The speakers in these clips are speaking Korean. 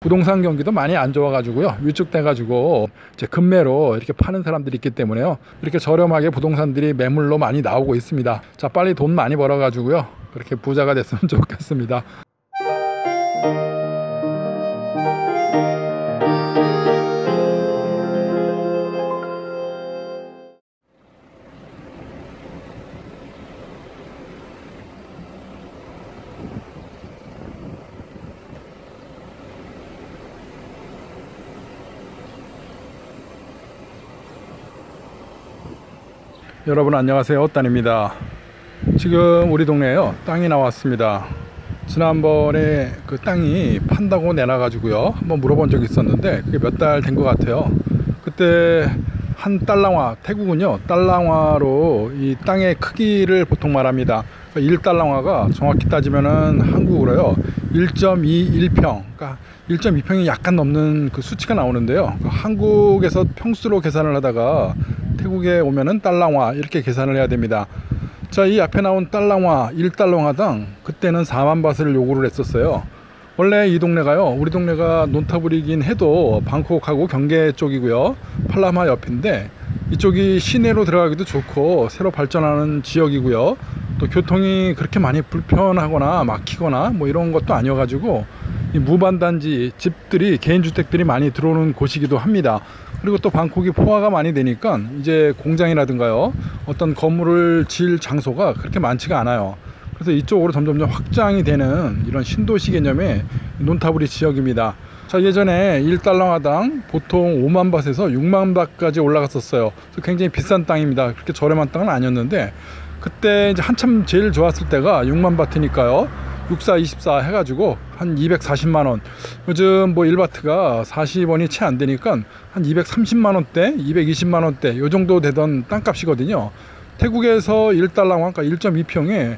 부동산 경기도 많이 안 좋아가지고요, 위축돼가지고 이제 급매로 이렇게 파는 사람들이 있기 때문에요, 이렇게 저렴하게 부동산들이 매물로 많이 나오고 있습니다. 자, 빨리 돈 많이 벌어가지고요, 그렇게 부자가 됐으면 좋겠습니다. 여러분 안녕하세요, 딴입니다. 지금 우리 동네에요, 땅이 나왔습니다. 지난번에 그 땅이 판다고 내놔가지고요, 한번 물어본 적이 있었는데 그게 몇 달 된 것 같아요. 그때 한 달러화, 태국은요 달러화로 이 땅의 크기를 보통 말합니다. 1달러화가 정확히 따지면은 한국으로요 1.21평, 그러니까 1.2평이 약간 넘는 그 수치가 나오는데요, 한국에서 평수로 계산을 하다가 태국에 오면은 달러화 이렇게 계산을 해야 됩니다. 자, 이 앞에 나온 달러화, 1달러화당 그때는 4만 바트를 요구를 했었어요. 원래 이 동네가요, 우리 동네가 논타불이긴 해도 방콕하고 경계 쪽이고요, 팔라마 옆인데 이쪽이 시내로 들어가기도 좋고 새로 발전하는 지역이고요, 또 교통이 그렇게 많이 불편하거나 막히거나 뭐 이런 것도 아니어가지고 이 무반단지 집들이, 개인주택들이 많이 들어오는 곳이기도 합니다. 그리고 또 방콕이 포화가 많이 되니까 이제 공장이라든가요, 어떤 건물을 지을 장소가 그렇게 많지가 않아요. 그래서 이쪽으로 점점점 확장이 되는 이런 신도시 개념의 논타불이 지역입니다. 자, 예전에 1달러화당 보통 5만 바트에서 6만 바트까지 올라갔었어요. 그래서 굉장히 비싼 땅입니다. 그렇게 저렴한 땅은 아니었는데 그때 이제 한참 제일 좋았을 때가 6만 바트니까요, 6424 해가지고 한 240만원, 요즘 뭐 1바트가 40원이 채 안 되니까 한 230만원대 220만원대 요 정도 되던 땅값이거든요. 태국에서 1달러화, 그러니까 1.2평에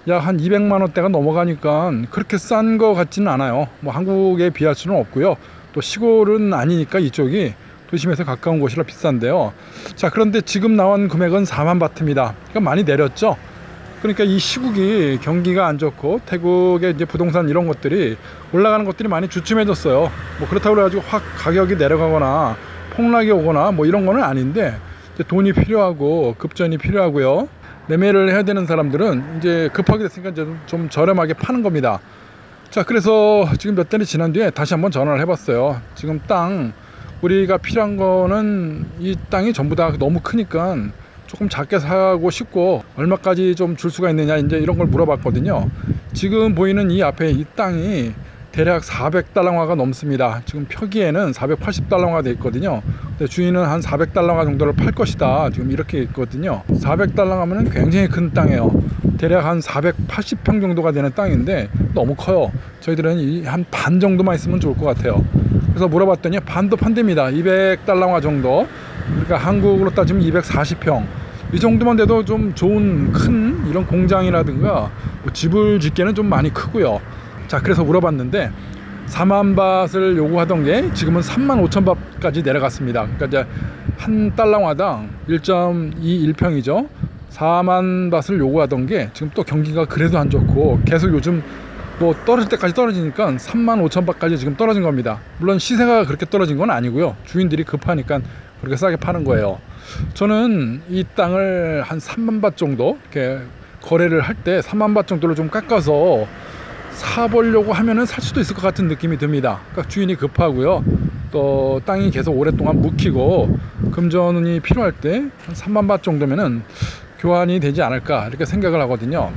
약 한 200만원대가 넘어가니까 그렇게 싼 거 같지는 않아요. 뭐 한국에 비할 수는 없고요, 또 시골은 아니니까 이쪽이 도심에서 가까운 곳이라 비싼데요. 자, 그런데 지금 나온 금액은 4만 바트입니다. 그러니까 많이 내렸죠. 그러니까 이 시국이 경기가 안 좋고 태국의 이제 부동산 이런 것들이 올라가는 것들이 많이 주춤해졌어요. 뭐 그렇다고 그래가지고 확 가격이 내려가거나 폭락이 오거나 뭐 이런 거는 아닌데 이제 돈이 필요하고 급전이 필요하고요, 매매를 해야 되는 사람들은 이제 급하게 됐으니까 이제 좀 저렴하게 파는 겁니다. 자, 그래서 지금 몇 달이 지난 뒤에 다시 한번 전화를 해봤어요. 지금 땅 우리가 필요한 거는 이 땅이 전부 다 너무 크니까 조금 작게 사고 싶고 얼마까지 좀 줄 수가 있느냐, 이제 이런 걸 물어봤거든요. 지금 보이는 이 앞에 이 땅이 대략 400달러화가 넘습니다. 지금 표기에는 480달러화가 돼 있거든요. 근데 주인은 한 400달러화 정도를 팔 것이다, 지금 이렇게 있거든요. 400달러 하면 굉장히 큰 땅이에요. 대략 한 480평 정도가 되는 땅인데 너무 커요. 저희들은 한 반 정도만 있으면 좋을 것 같아요. 그래서 물어봤더니 반도 판답니다. 200달러화 정도, 그러니까 한국으로 따지면 240평 이 정도만 돼도 좀 좋은 큰 이런 공장이라든가 뭐 집을 짓기에는 좀 많이 크고요. 자, 그래서 물어봤는데 4만 바트를 요구하던 게 지금은 3만 5천 바트까지 내려갔습니다. 그러니까 이제 한 달러화당 1.21평이죠 4만 바트를 요구하던 게 지금 또 경기가 그래도 안 좋고 계속 요즘 뭐 떨어질 때까지 떨어지니까 3만 5천 바트까지 지금 떨어진 겁니다. 물론 시세가 그렇게 떨어진 건 아니고요, 주인들이 급하니까 그렇게 싸게 파는 거예요. 저는 이 땅을 한 3만 바트 정도 이렇게 거래를 할 때 3만 바트 정도로 좀 깎아서 사보려고 하면은 살 수도 있을 것 같은 느낌이 듭니다. 그러니까 주인이 급하고요, 또 땅이 계속 오랫동안 묵히고 금전이 필요할 때 한 3만 바트 정도면은 교환이 되지 않을까 이렇게 생각을 하거든요.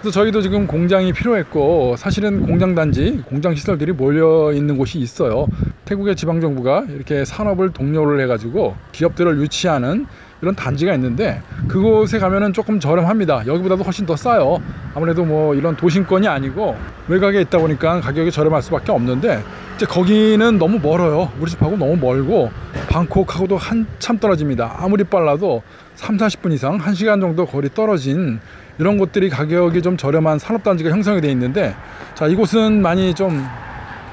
그래서 저희도 지금 공장이 필요했고, 사실은 공장단지, 공장시설들이 몰려있는 곳이 있어요. 태국의 지방정부가 이렇게 산업을 독려를 해가지고 기업들을 유치하는 이런 단지가 있는데 그곳에 가면은 조금 저렴합니다. 여기보다도 훨씬 더 싸요. 아무래도 뭐 이런 도심권이 아니고 외곽에 있다 보니까 가격이 저렴할 수밖에 없는데 이제 거기는 너무 멀어요. 우리 집하고 너무 멀고 방콕하고도 한참 떨어집니다. 아무리 빨라도 30-40분 이상 1시간 정도 거리 떨어진 이런 곳들이 가격이 좀 저렴한 산업단지가 형성이 되어 있는데, 자, 이곳은 많이 좀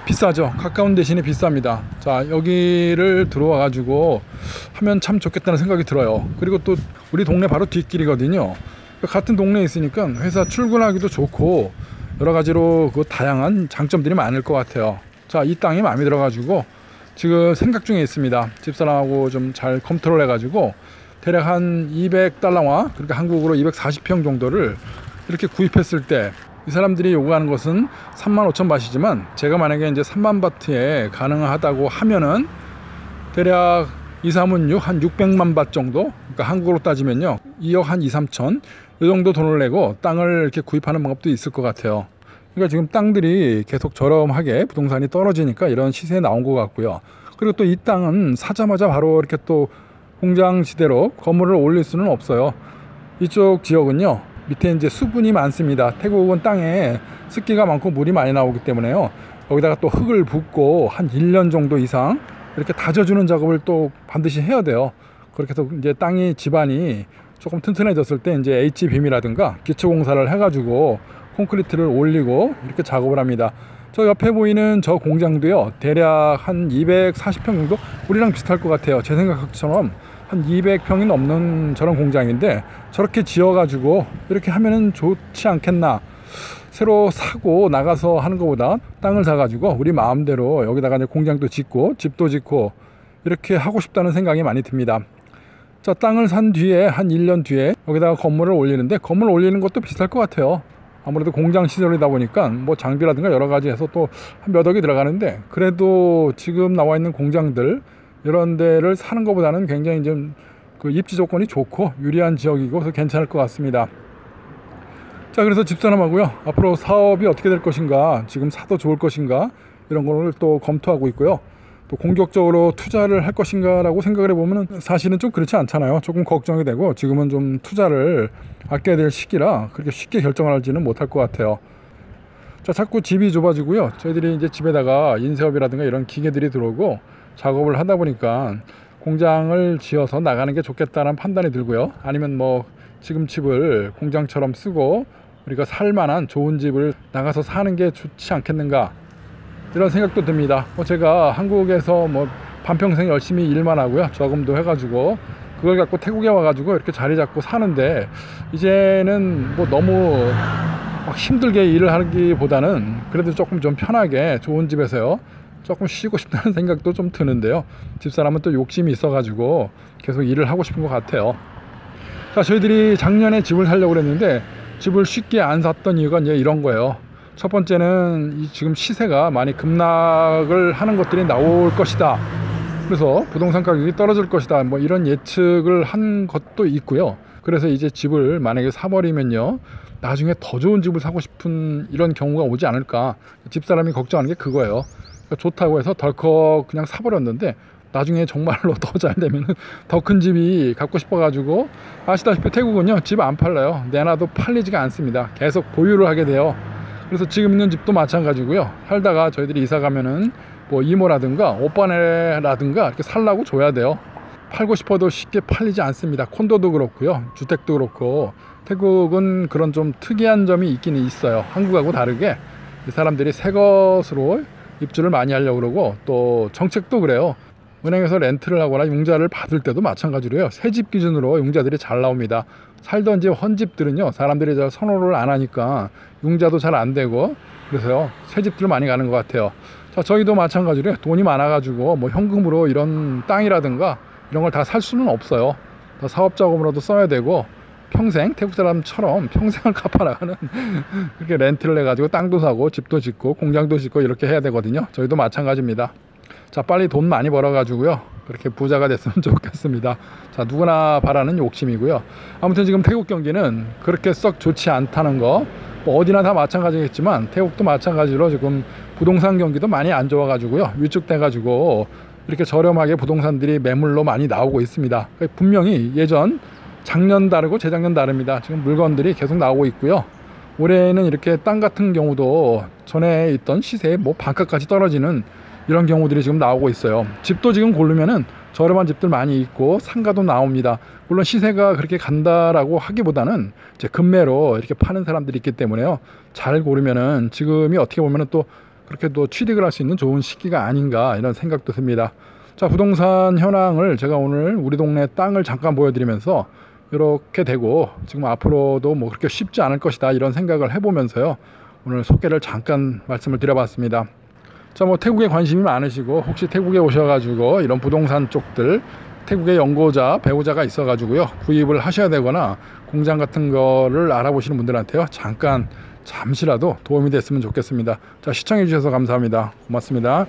비싸죠. 가까운 대신에 비쌉니다. 자, 여기를 들어와 가지고 하면 참 좋겠다는 생각이 들어요. 그리고 또 우리 동네 바로 뒷길이거든요. 같은 동네에 있으니까 회사 출근하기도 좋고 여러 가지로 그 다양한 장점들이 많을 것 같아요. 자, 이 땅이 마음에 들어가지고 지금 생각 중에 있습니다. 집사람하고 좀 잘 검토를 해가지고 대략 한 200달러와 그러니까 한국으로 240평 정도를 이렇게 구입했을 때 이 사람들이 요구하는 것은 35,000바트지만 제가 만약에 이제 3만 바트에 가능하다고 하면은 대략 2, 3은 6, 한 600만 바트 정도, 그러니까 한국으로 따지면요 2억 한 2, 3천 이 정도 돈을 내고 땅을 이렇게 구입하는 방법도 있을 것 같아요. 그러니까 지금 땅들이 계속 저렴하게 부동산이 떨어지니까 이런 시세에 나온 것 같고요. 그리고 또 이 땅은 사자마자 바로 이렇게 또 공장지대로 건물을 올릴 수는 없어요. 이쪽 지역은요 밑에 이제 수분이 많습니다. 태국은 땅에 습기가 많고 물이 많이 나오기 때문에요. 여기다가 또 흙을 붓고 한 1년 정도 이상 이렇게 다져주는 작업을 또 반드시 해야 돼요. 그렇게 해서 이제 땅이 지반이 조금 튼튼해졌을 때 이제 H빔이라든가 기초공사를 해가지고 콘크리트를 올리고 이렇게 작업을 합니다. 저 옆에 보이는 저 공장도요 대략 한 240평 정도, 우리랑 비슷할 것 같아요. 제 생각처럼 한 200평이 넘는 저런 공장인데 저렇게 지어가지고 이렇게 하면은 좋지 않겠나. 새로 사고 나가서 하는 것보다 땅을 사가지고 우리 마음대로 여기다가 이제 공장도 짓고 집도 짓고 이렇게 하고 싶다는 생각이 많이 듭니다. 자, 땅을 산 뒤에 한 1년 뒤에 여기다가 건물을 올리는데, 건물 올리는 것도 비쌀 것 같아요. 아무래도 공장 시설이다 보니까 뭐 장비라든가 여러 가지 해서 또 한 몇 억이 들어가는데, 그래도 지금 나와 있는 공장들 이런 데를 사는 것보다는 굉장히 좀 그 입지 조건이 좋고 유리한 지역이고 그래서 괜찮을 것 같습니다. 자, 그래서 집사람하고요 앞으로 사업이 어떻게 될 것인가, 지금 사도 좋을 것인가 이런 거를 또 검토하고 있고요. 또 공격적으로 투자를 할 것인가 라고 생각을 해보면 사실은 좀 그렇지 않잖아요. 조금 걱정이 되고 지금은 좀 투자를 아껴야 될 시기라 그렇게 쉽게 결정을 하지는 못할 것 같아요. 자, 자꾸 집이 좁아지고요. 저희들이 이제 집에다가 인쇄업이라든가 이런 기계들이 들어오고 작업을 하다 보니까 공장을 지어서 나가는 게 좋겠다는 판단이 들고요. 아니면 뭐 지금 집을 공장처럼 쓰고 우리가 살만한 좋은 집을 나가서 사는 게 좋지 않겠는가 이런 생각도 듭니다. 제가 한국에서 뭐 반평생 열심히 일만 하고요 저금도 해가지고 그걸 갖고 태국에 와가지고 이렇게 자리 잡고 사는데, 이제는 뭐 너무 막 힘들게 일을 하기보다는 그래도 조금 좀 편하게 좋은 집에서요 조금 쉬고 싶다는 생각도 좀 드는데요. 집사람은 또 욕심이 있어가지고 계속 일을 하고 싶은 것 같아요. 자, 저희들이 작년에 집을 사려고 그랬는데 집을 쉽게 안 샀던 이유가 이제 이런 거예요. 첫 번째는 지금 시세가 많이 급락을 하는 것들이 나올 것이다. 그래서 부동산 가격이 떨어질 것이다. 뭐 이런 예측을 한 것도 있고요. 그래서 이제 집을 만약에 사버리면요 나중에 더 좋은 집을 사고 싶은 이런 경우가 오지 않을까. 집사람이 걱정하는 게 그거예요. 좋다고 해서 덜컥 그냥 사버렸는데 나중에 정말로 더 잘 되면 더 큰 집이 갖고 싶어가지고, 아시다시피 태국은요 집 안 팔려요. 내놔도 팔리지가 않습니다. 계속 보유를 하게 돼요. 그래서 지금 있는 집도 마찬가지고요. 살다가 저희들이 이사 가면은 뭐 이모라든가 오빠네라든가 이렇게 살라고 줘야 돼요. 팔고 싶어도 쉽게 팔리지 않습니다. 콘도도 그렇고요 주택도 그렇고 태국은 그런 좀 특이한 점이 있긴 있어요. 한국하고 다르게 이 사람들이 새 것으로 입주를 많이 하려고 그러고, 또 정책도 그래요. 은행에서 렌트를 하거나 융자를 받을 때도 마찬가지로요 새 집 기준으로 융자들이 잘 나옵니다. 살던 집 헌집들은요 사람들이 잘 선호를 안 하니까 융자도 잘 안 되고, 그래서요 새 집들 많이 가는 것 같아요. 자, 저희도 마찬가지로 돈이 많아가지고 뭐 현금으로 이런 땅이라든가 이런 걸 다 살 수는 없어요. 다 사업자금으로도 써야 되고 평생 태국 사람처럼 평생을 갚아나가는 이렇게 렌트를 해가지고 땅도 사고 집도 짓고 공장도 짓고 이렇게 해야 되거든요. 저희도 마찬가지입니다. 자, 빨리 돈 많이 벌어가지고요 그렇게 부자가 됐으면 좋겠습니다. 자, 누구나 바라는 욕심이고요. 아무튼 지금 태국 경기는 그렇게 썩 좋지 않다는 거, 뭐 어디나 다 마찬가지겠지만 태국도 마찬가지로 지금 부동산 경기도 많이 안 좋아가지고요 위축돼 가지고 이렇게 저렴하게 부동산들이 매물로 많이 나오고 있습니다. 분명히 작년 다르고 재작년 다릅니다. 지금 물건들이 계속 나오고 있고요. 올해는 이렇게 땅 같은 경우도 전에 있던 시세에 뭐 반값까지 떨어지는 이런 경우들이 지금 나오고 있어요. 집도 지금 고르면은 저렴한 집들 많이 있고 상가도 나옵니다. 물론 시세가 그렇게 간다라고 하기보다는 이제 급매로 이렇게 파는 사람들이 있기 때문에요 잘 고르면은 지금이 어떻게 보면은 또 그렇게 또 취득을 할 수 있는 좋은 시기가 아닌가 이런 생각도 듭니다. 자, 부동산 현황을 제가 오늘 우리 동네 땅을 잠깐 보여드리면서 이렇게 되고 지금 앞으로도 뭐 그렇게 쉽지 않을 것이다 이런 생각을 해보면서요 오늘 소개를 잠깐 말씀을 드려봤습니다. 자, 뭐 태국에 관심이 많으시고 혹시 태국에 오셔가지고 이런 부동산 쪽들 태국의 연구자, 배우자가 있어가지고요 구입을 하셔야 되거나 공장 같은 거를 알아보시는 분들한테요 잠시라도 도움이 됐으면 좋겠습니다. 자, 시청해 주셔서 감사합니다. 고맙습니다.